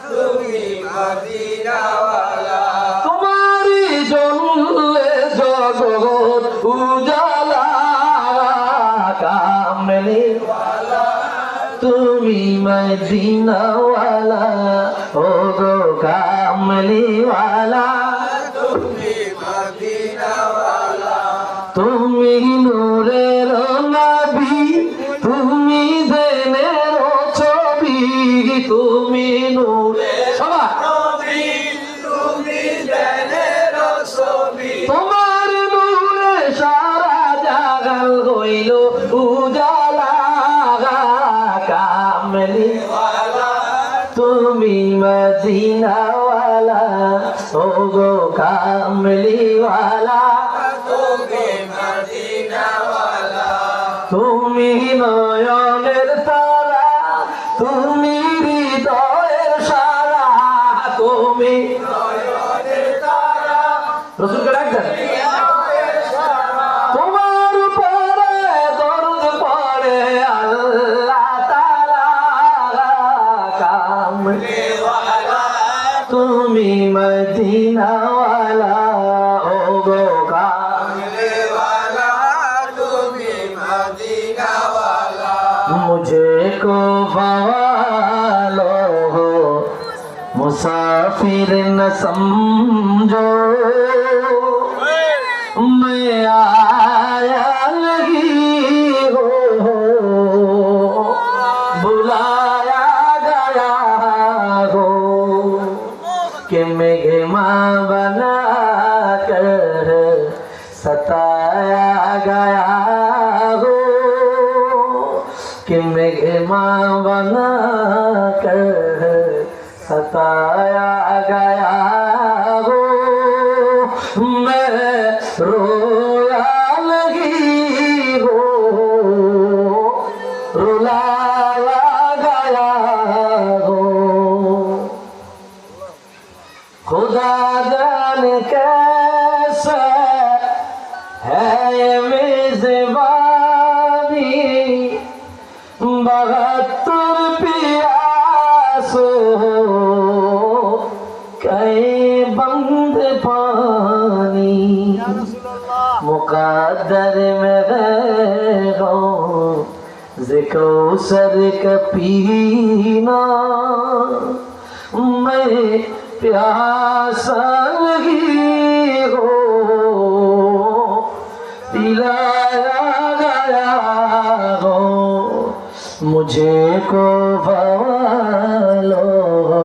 তুমি মদিনাওয়ালা তোমারি জন্যে জগৎ উজালা কামলি তুমি মদিনাওয়ালা ও গো কামলিওয়ালা তুমি মদিনাওয়ালা তুমি নূরের নবী তুমি দেনের ছবি তুমি নূরের নবী তুমি জানের ছবি তোমার নূরে সারা জাগাল হইল উজালা কামলি তুমি মদিনাওয়ালা ও গো কামলিওয়ালা তুমি মদিনাওয়ালা তুমি নয়নের তারা তুমি হৃদয়ের সারা তুমি রসুলকে ডাকতেন তোমার উপরে দরদ পড়ে আল্লাহ তাআলা কামলিওয়ালা তুমি মদিনাওয়ালা ও গো কামলিওয়ালা তুমি মদিনাওয়ালা मुझे को भवालो हो मुसाफिर न समझो मैं आया नहीं हो बुलाया गया हो कि मेहमान बना कर सताया गया हो कि मेहमान बना कर सताया गया हो मैं रोया लगी हो रुलाया गया हो खुदा जाने कैसे है ये मेज़बानी बहत्तर प्यास हो कई बंद पानी मुकद्दर में हो ज़िक्र सर का पीना मैं प्यासा लगी हो पिलाया गया हो मुझे को भवा